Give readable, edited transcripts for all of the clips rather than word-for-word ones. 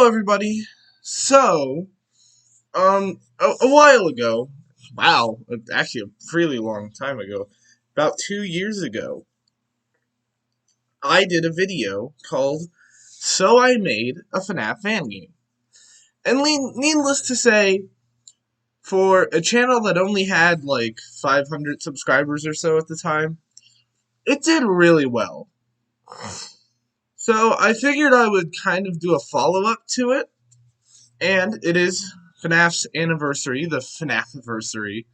Hello, everybody. So, a while ago, wow, actually a really long time ago, about 2 years ago, I did a video called "So I Made a FNAF Fan Game." And needless to say, for a channel that only had like 500 subscribers or so at the time, it did really well. So I figured I would kind of do a follow-up to it, and it is FNAF's anniversary, the FNAF-versary,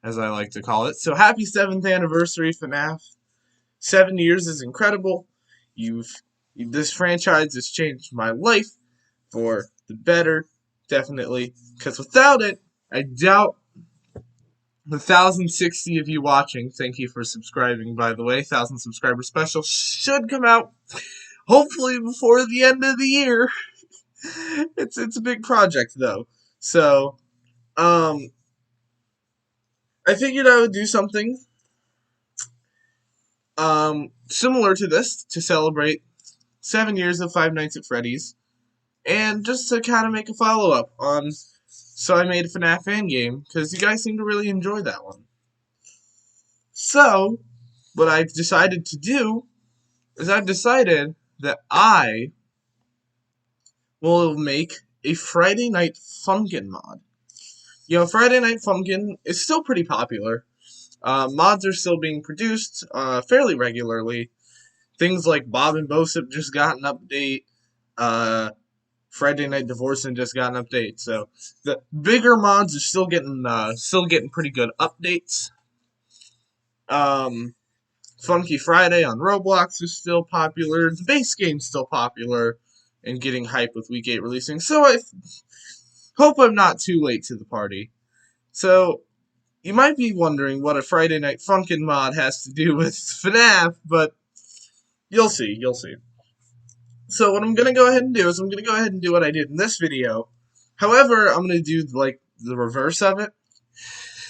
as I like to call it. So happy 7th anniversary, FNAF. 7 years is incredible. This franchise has changed my life for the better, definitely. Because without it, I doubt the 1,060 of you watching, thank you for subscribing, by the way. 1,000 subscriber special should come out, hopefully before the end of the year. It's a big project, though. So, I figured I would do something similar to this to celebrate 7 years of Five Nights at Freddy's, and just to kind of make a follow-up on So I Made a FNAF fan game, because you guys seem to really enjoy that one. So, what I've decided to do is I've decided that I will make a Friday Night Funkin mod. You know, Friday Night Funkin is still pretty popular. Mods are still being produced fairly regularly. Things like Bob and Bosip just got an update. Friday Night Divorcing just got an update. So the bigger mods are still getting pretty good updates. Funky Friday on Roblox is still popular. The base game's still popular and getting hype with Week 8 releasing. So I hope I'm not too late to the party. So you might be wondering what a Friday Night Funkin' mod has to do with FNAF, but you'll see. So what I'm going to go ahead and do is I'm going to go ahead and do what I did in this video. However, I'm going to do like the reverse of it.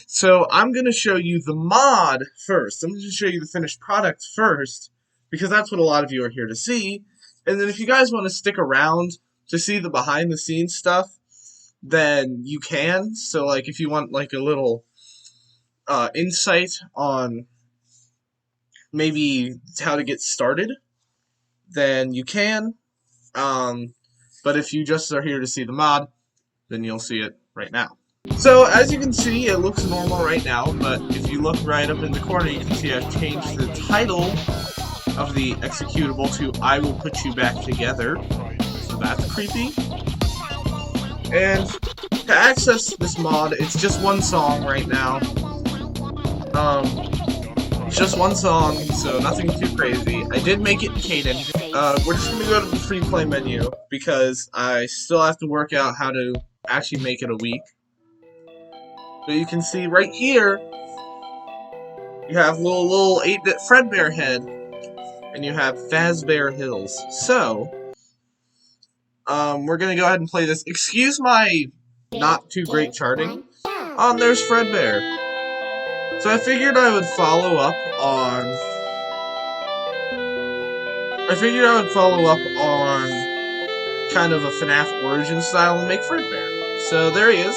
So I'm going to show you the mod first. I'm going to show you the finished product first, because that's what a lot of you are here to see. And then if you guys want to stick around to see the behind the scenes stuff, then you can. So like if you want like a little insight on maybe how to get started, then you can. But if you just are here to see the mod, then you'll see it right now. So as you can see, it looks normal right now, but if you look right up in the corner, you can see I've changed the title of the executable to "I Will Put You Back Together." So that's creepy. And to access this mod, it's just one song right now. It's just one song, so nothing too crazy. I did make it in Cadence. We're just going to go to the free play menu, because I still have to work out how to actually make it a week. But you can see right here, you have little 8-bit Fredbear head, and you have Fazbear Hills. So, we're going to go ahead and play this. Excuse my not too great charting. There's Fredbear. So I figured I would follow up on kind of a FNAF origin style and make Fredbear. So there he is.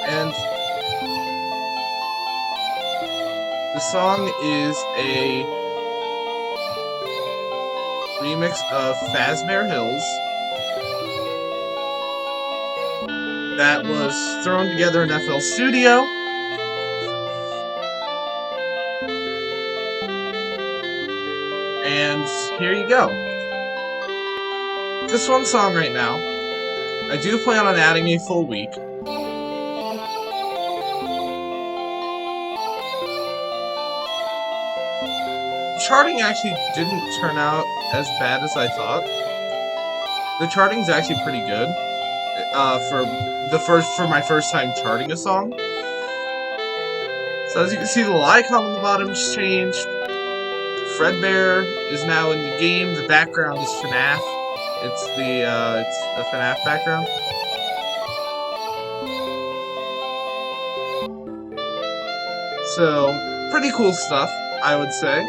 And the song is a remix of Fazbear Hills that was thrown together in FL Studio. And here you go. Just one song right now. I do plan on adding a full week. Charting actually didn't turn out as bad as I thought. The charting's actually pretty good for my first time charting a song. So as you can see, the little icon on the bottom has changed. Fredbear is now in the game. The background is FNAF. It's the FNAF background. So pretty cool stuff, I would say.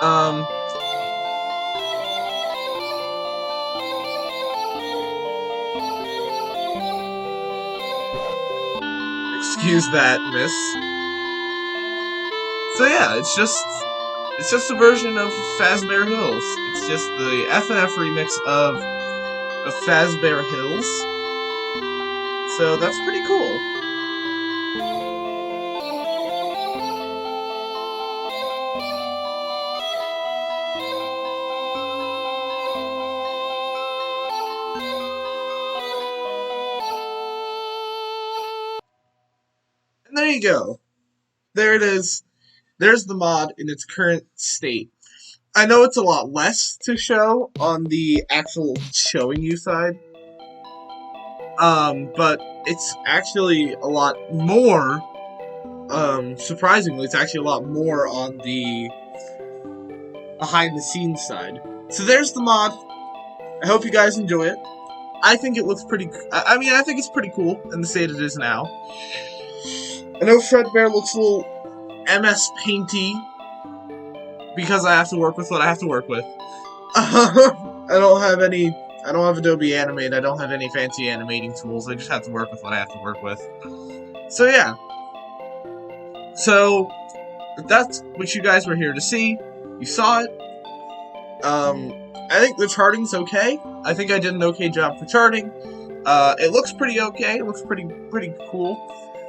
Um, excuse that, miss. So yeah, it's just a version of Fazbear Hills. It's just the FNAF remix of Fazbear Hills. So that's pretty cool. And there you go. There it is. There's the mod in its current state. I know it's a lot less to show on the actual showing you side, but it's actually a lot more. Surprisingly, it's actually a lot more on the behind the scenes side. So there's the mod. I hope you guys enjoy it. I think it looks pretty. I mean, I think it's pretty cool in the state it is now. I know Fredbear looks a little MS Painty because I have to work with what I have to work with. I don't have any. I don't have Adobe Animate. I don't have any fancy animating tools. I just have to work with what I have to work with. So yeah. So that's what you guys were here to see. You saw it. I think the charting's okay. I think I did an okay job for charting. It looks pretty okay. It looks pretty cool.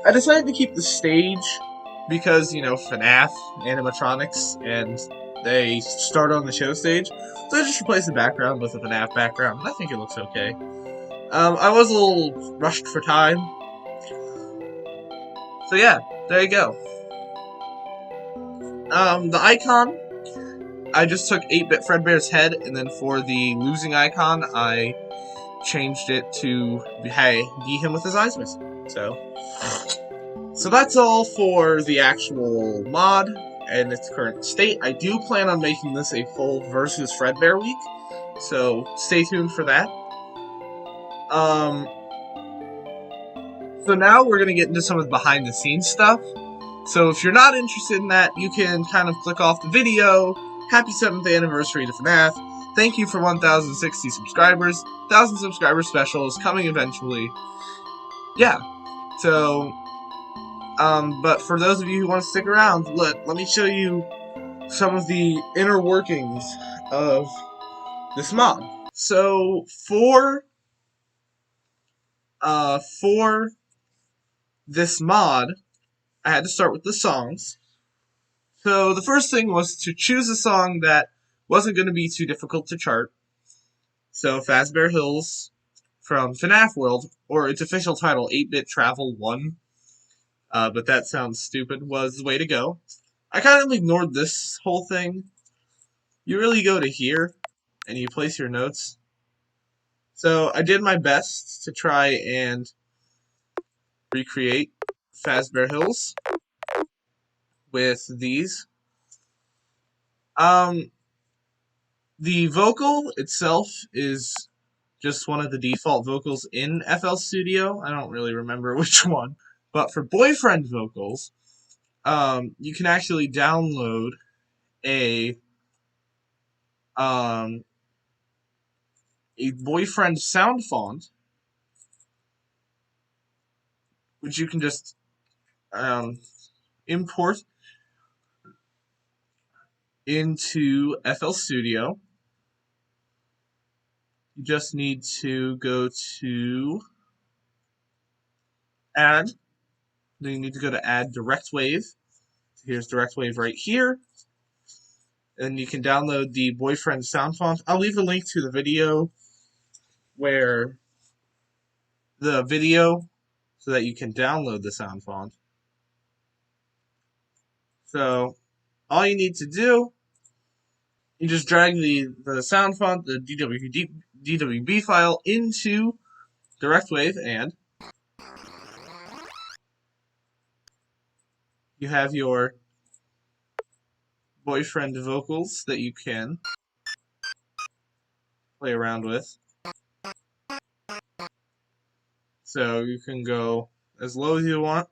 I decided to keep the stage because, you know, FNAF, animatronics, and they start on the show stage. So I just replaced the background with a FNAF background, and I think it looks okay. I was a little rushed for time. So yeah, there you go. The icon, I just took 8-bit Fredbear's head, and then for the losing icon, I changed it to, hey, be him with his eyes missing. So that's all for the actual mod and its current state. I do plan on making this a full versus Fredbear week, so stay tuned for that. So now we're gonna get into some of the behind the scenes stuff. So if you're not interested in that, you can kind of click off the video. Happy 7th anniversary to FNAF. Thank you for 1,060 subscribers. 1,000 subscriber specials coming eventually. Yeah. So, but for those of you who want to stick around, let me show you some of the inner workings of this mod. So for this mod, I had to start with the songs. So the first thing was to choose a song that wasn't going to be too difficult to chart. So Fazbear Hills from FNAF World, or its official title, 8-Bit Travel 1, but that sounds stupid, was the way to go. I kind of ignored this whole thing. You really go to here, and you place your notes. So I did my best to try and recreate Fazbear Hills with these. The vocal itself is just one of the default vocals in FL Studio. I don't really remember which one. But for boyfriend vocals, you can actually download a boyfriend sound font, which you can just import into FL Studio. You just need to go to Add. Then you need to go to Add Direct Wave. Here's Direct Wave right here. And you can download the boyfriend sound font. I'll leave a link to the video so that you can download the sound font. So all you need to do, you just drag the sound font, the DWB file into DirectWave, and you have your boyfriend vocals that you can play around with. So you can go as low as you want.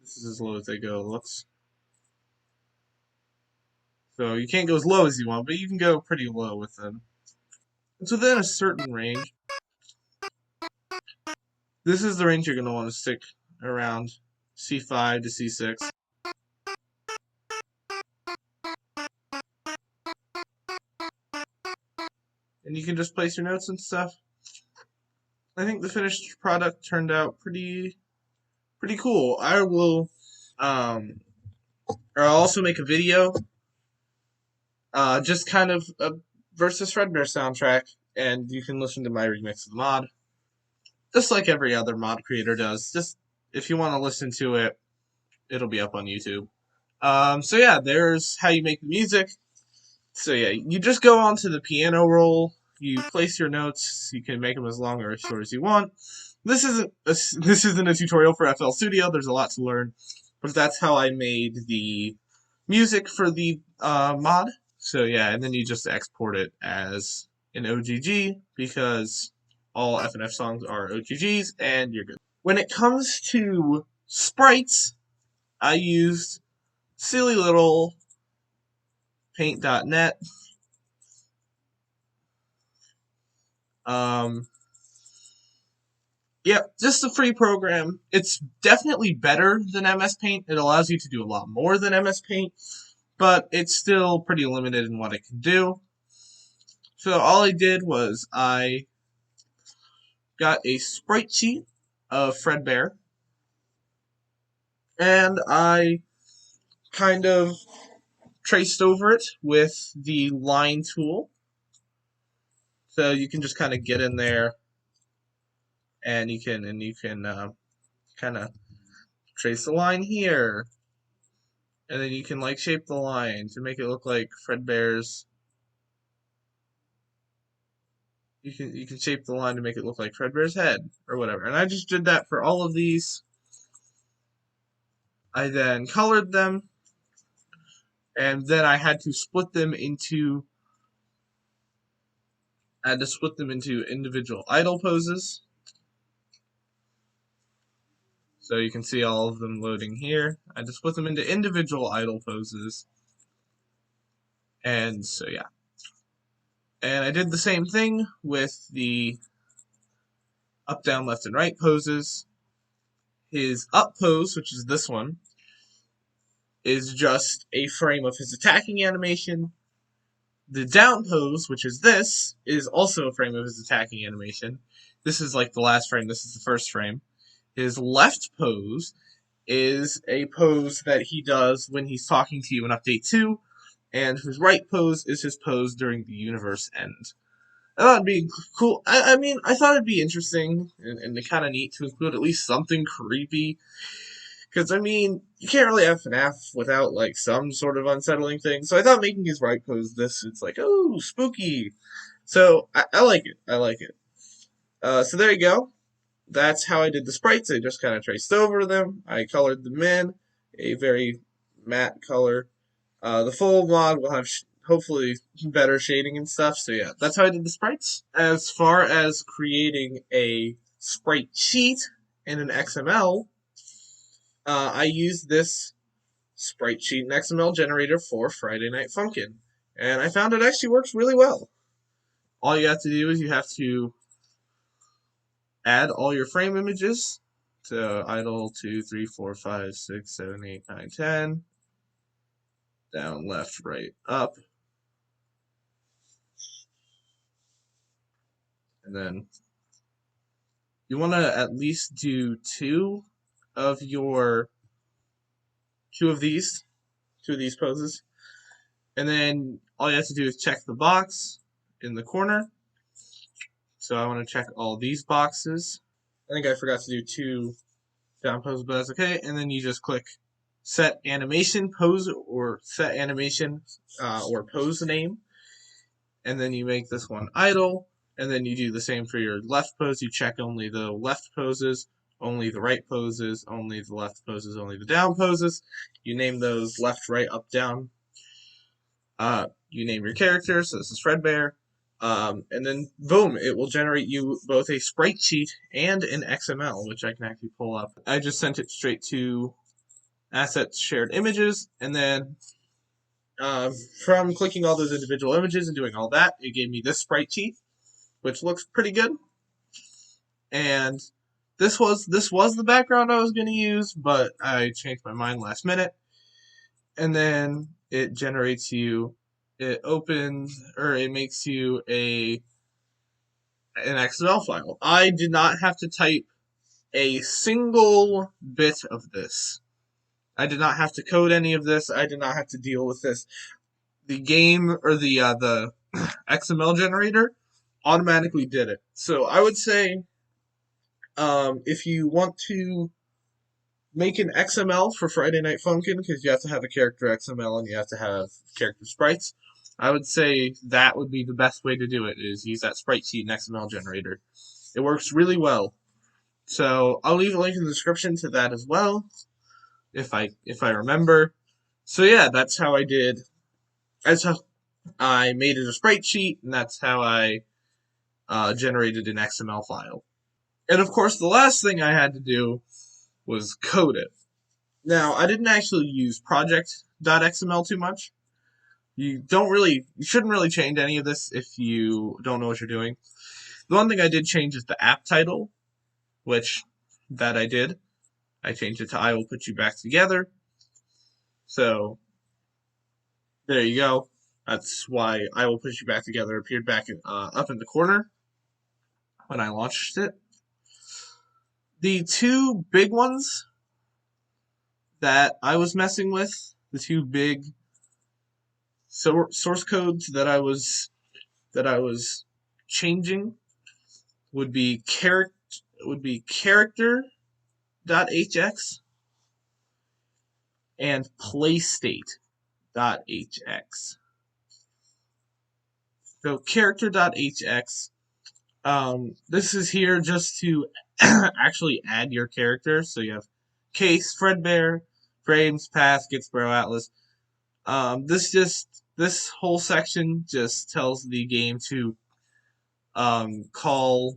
This is as low as they go, it looks. So you can't go as low as you want, but you can go pretty low with them. It's within a certain range. This is the range you're going to want to stick around, C5 to C6. And you can just place your notes and stuff. I think the finished product turned out pretty cool. I will or I'll also make a video just kind of a versus Fredbear soundtrack, and you can listen to my remix of the mod. Just like every other mod creator does. Just if you want to listen to it, it'll be up on YouTube. So yeah, there's how you make the music. So yeah, you just go onto the piano roll, you place your notes, you can make them as long or as short as you want. This isn't a tutorial for FL Studio, there's a lot to learn, but that's how I made the music for the mod. So yeah, and then you just export it as an OGG, because all FNAF songs are OGGs, and you're good. When it comes to sprites, I used silly little paint.net. Yep, just a free program. It's definitely better than MS Paint. It allows you to do a lot more than MS Paint, but it's still pretty limited in what it can do. So all I did was I got a sprite sheet of Fredbear, and I kind of traced over it with the line tool. So you can just kind of get in there, and you can kind of trace the line here, and then you can like shape the line to make it look like Fredbear's. You can shape the line to make it look like Fredbear's head or whatever. And I just did that for all of these. I then colored them, and then I had to split them into individual idle poses. So you can see all of them loading here. I just split them into individual idle poses. And so yeah. And I did the same thing with the up, down, left, and right poses. His up pose, which is this one, is just a frame of his attacking animation. The down pose, which is this, is also a frame of his attacking animation. This is like the last frame, this is the first frame. His left pose is a pose that he does when he's talking to you in Update 2, and his right pose is his pose during the universe end. I thought it'd be cool. I mean, I thought it'd be interesting and kind of neat to include at least something creepy. Because, I mean, you can't really have FNAF without, like, some sort of unsettling thing. So I thought making his right pose this, it's like, oh, spooky. So, I like it. I like it. So there you go. That's how I did the sprites. I just kind of traced over them. I colored them in a very matte color. The full mod will have hopefully better shading and stuff. So yeah, that's how I did the sprites. As far as creating a sprite sheet in an XML, I used this sprite sheet and XML generator for Friday Night Funkin', and I found it actually works really well. All you have to do is you have to add all your frame images. So idle 2, 3, 4, 5, 6, 7, 8, 9, 10. Down, left, right, up. And then you want to at least do two of these poses. And then all you have to do is check the box in the corner. So I want to check all these boxes. I think I forgot to do 2 down poses, but that's okay. And then you just click set animation pose or set animation or pose name. And then you make this one idle. And then you do the same for your left pose. You check only the left poses, only the right poses, only the left poses, only the down poses. You name those left, right, up, down. You name your character, so this is Fredbear. And then, boom, it will generate you both a sprite sheet and an XML, which I can actually pull up. I just sent it straight to assets, shared images, and then from clicking all those individual images and doing all that, it gave me this sprite sheet, which looks pretty good. And this was the background I was going to use, but I changed my mind last minute. And then it generates you, it opens, or it makes you an XML file. I did not have to type a single bit of this. I did not have to code any of this. I did not have to deal with this. The game, or the XML generator automatically did it. So I would say, if you want to make an XML for Friday Night Funkin', because you have to have a character XML and you have to have character sprites, I would say that would be the best way to do it, is use that sprite sheet and XML generator. It works really well. So I'll leave a link in the description to that as well, if I remember. So yeah, that's how I did. That's how I made it a sprite sheet, and that's how I generated an XML file. And of course, the last thing I had to do was code it. Now, I didn't actually use project.xml too much. You shouldn't really change any of this if you don't know what you're doing. The one thing I did change is the app title, which that I did. I changed it to I Will Put You Back Together. So there you go. That's why I Will Put You Back Together appeared back up in the corner when I launched it. The two big ones that I was messing with, the two big source codes that I was changing, would be character.hx and playstate.hx. So character.hx, this is here just to actually add your character. So you have Case, Fredbear, Frames, Path, Gitsboro, Atlas. This whole section just tells the game to call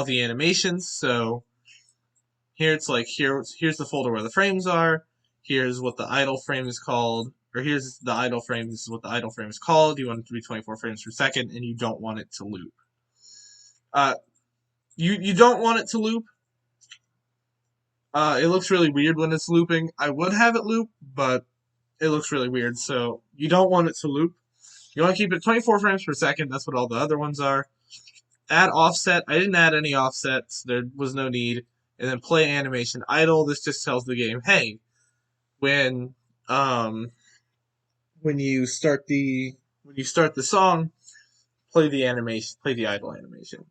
the animations. So here it's like here's the folder where the frames are. Here's what the idle frame is called, or here's the idle frame. This is what the idle frame is called. You want it to be 24 frames per second, and you don't want it to loop. You don't want it to loop. It looks really weird when it's looping. I would have it loop, but it looks really weird. So you don't want it to loop. You want to keep it 24 frames per second. That's what all the other ones are. Add offset. I didn't add any offsets. There was no need. And then play animation idle. This just tells the game, hey, when you start the song, play the idle animation.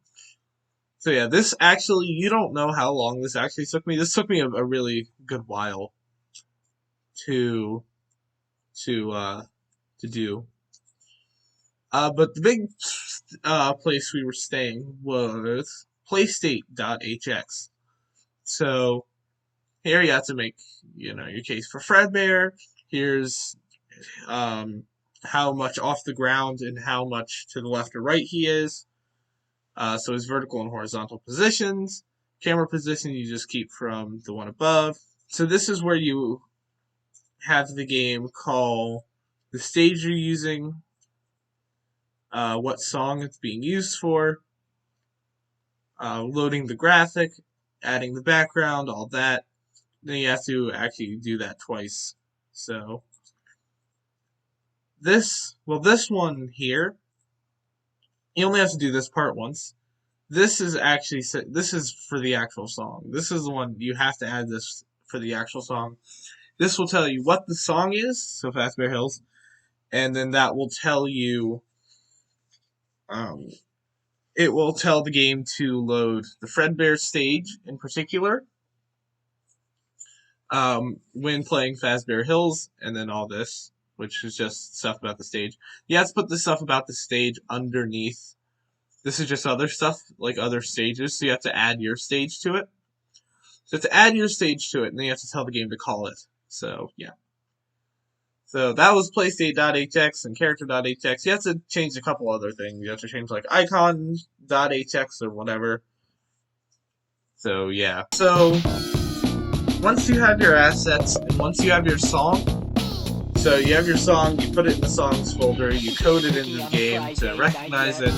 So yeah, this actually, you don't know how long this actually took me. This took me a really good while to do. But the big place we were staying was playstate.hx. So here you have to make, your case for Fredbear. Here's how much off the ground and how much to the left or right he is. So his vertical and horizontal positions. Camera position you just keep from the one above. So this is where you have the game call the stage you're using, what song it's being used for, loading the graphic, adding the background, all that. Then you have to actually do that twice. So this one here, you only have to do this part once. This is for the actual song. This is the one you have to add this for the actual song. This will tell you what the song is, so Fazbear Hills, and then that will tell you, it will tell the game to load the Fredbear stage in particular, when playing Fazbear Hills, and then all this, which is just stuff about the stage. You have to put the stuff about the stage underneath. This is just other stuff, like other stages, so you have to add your stage to it. So you have to add your stage to it, and then you have to tell the game to call it. So, yeah. So that was playstate.hx and character.hx. You have to change a couple other things. You have to change, like, icon.hx or whatever. So yeah. So once you have your assets and once you have your song, so you have your song, you put it in the songs folder, you code it into the game to recognize it.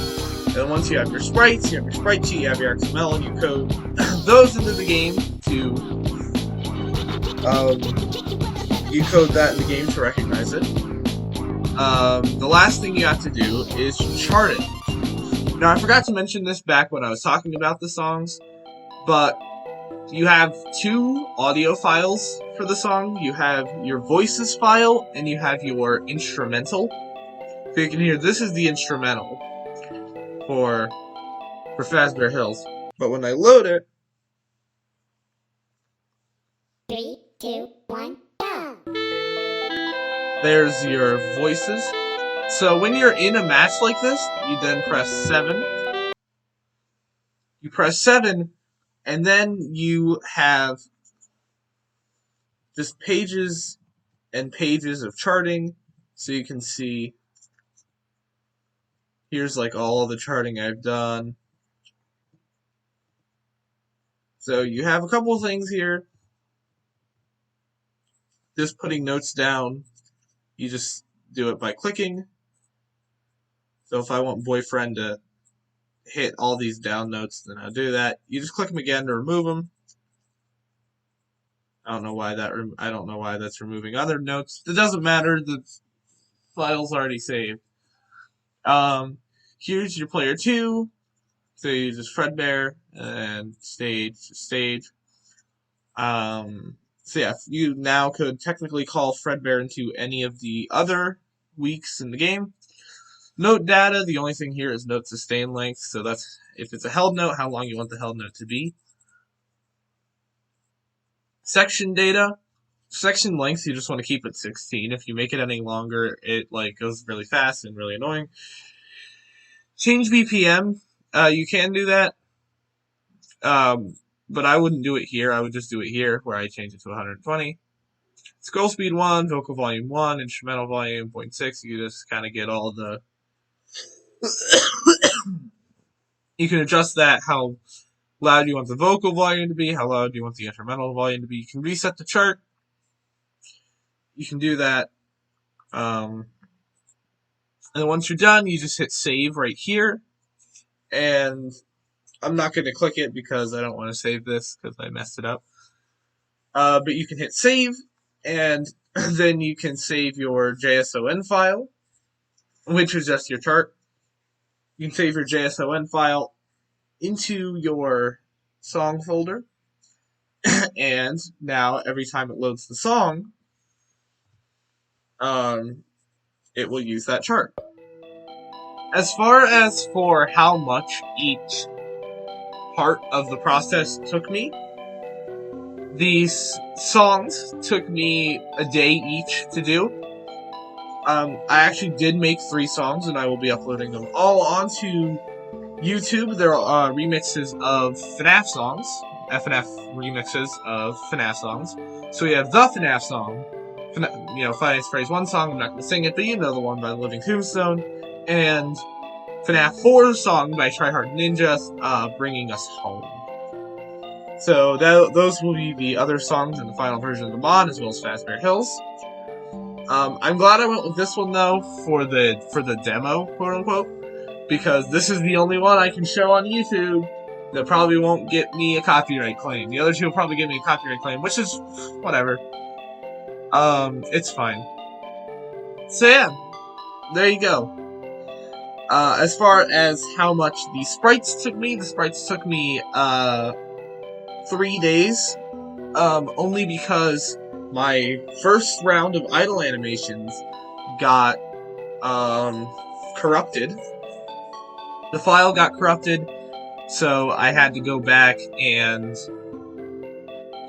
And once you have your sprites, you have your sprite sheet, you have your XML, and you code those into the game to you code that in the game to recognize it. The last thing you have to do is chart it. Now, I forgot to mention this back when I was talking about the songs, but you have two audio files for the song. You have your voices file, and you have your instrumental. So you can hear this is the instrumental for Fredbear Hills. But when I load it, 3, 2, 1, go! there's your voices. So when you're in a match like this, you then press 7. You press 7, and then you have just pages and pages of charting. So you can see, here's like all the charting I've done. So you have a couple of things here. Just putting notes down, you just do it by clicking. So if I want boyfriend to hit all these down notes, then I'll do that. You just click them again to remove them. I don't know why that's removing other notes. It doesn't matter. The file's already saved. Here's your player 2. So you just Fredbear and stage. So yeah, you now could technically call Fredbear into any of the other weeks in the game. Note data, the only thing here is note sustain length, so that's if it's a held note, how long you want the held note to be. Section data, section length, you just want to keep it 16. If you make it any longer, it like goes really fast and really annoying. Change BPM, you can do that, but I wouldn't do it here. I would just do it here, where I change it to 120. Scroll speed 1, vocal volume 1, instrumental volume 0.6. You just kind of get all the. You can adjust that how loud you want the vocal volume to be, how loud you want the instrumental volume to be. You can reset the chart. You can do that. And once you're done, you just hit save right here. And I'm not going to click it because I don't want to save this because I messed it up. But you can hit save, and then you can save your JSON file, which is just your chart. You can save your JSON file into your song folder. And now every time it loads the song, it will use that chart. As far as for how much each part of the process took me, these songs took me a day each to do. I actually did make 3 songs, and I will be uploading them all onto YouTube. There are remixes of FNAF songs, FNAF remixes of FNAF songs. So we have the FNAF song, Five Nights at Freddy's 1 song, I'm not going to sing it, but you know the one by the Living Tombstone, and FNAF 4's song by Tryhard Ninjas, Bringing Us Home. So those will be the other songs in the final version of the mod, as well as Fredbear Hills. I'm glad I went with this one though for the demo, quote unquote, because this is the only one I can show on YouTube that probably won't get me a copyright claim. The other two will probably give me a copyright claim, which is whatever. It's fine. So yeah, there you go. As far as how much the sprites took me 3 days. Only because my first round of idle animations got corrupted. The file got corrupted, so I had to go back and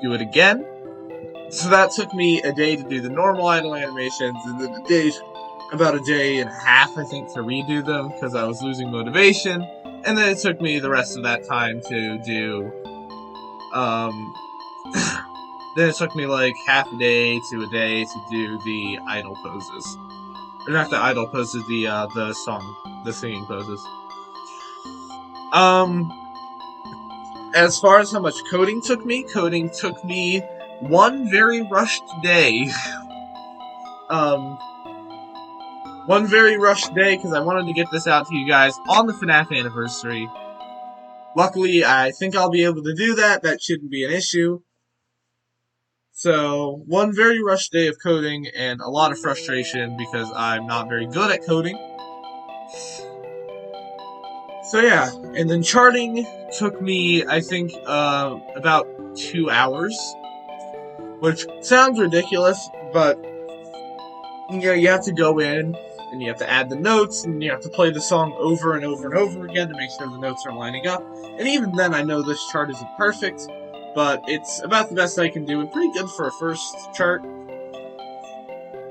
do it again. So that took me a day to do the normal idle animations, and then about a day and a half, I think, to redo them because I was losing motivation. And then it took me the rest of that time to do. Then it took me like half a day to a day to do the idle poses. Or not the idle poses, the singing poses. as far as how much coding took me one very rushed day. One very rushed day because I wanted to get this out to you guys on the FNAF anniversary. Luckily, I think I'll be able to do that. That shouldn't be an issue. So, one very rushed day of coding and a lot of frustration because I'm not very good at coding. So yeah, and then charting took me, I think, about 2 hours. Which sounds ridiculous, but you have to go in and you have to add the notes and you have to play the song over and over and over again to make sure the notes are lining up. And even then, I know this chart isn't perfect, but it's about the best I can do and pretty good for a first chart.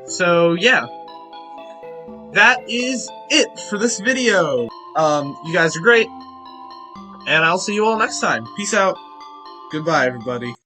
So yeah, that is it for this video. You guys are great, and I'll see you all next time. Peace out. Goodbye, everybody.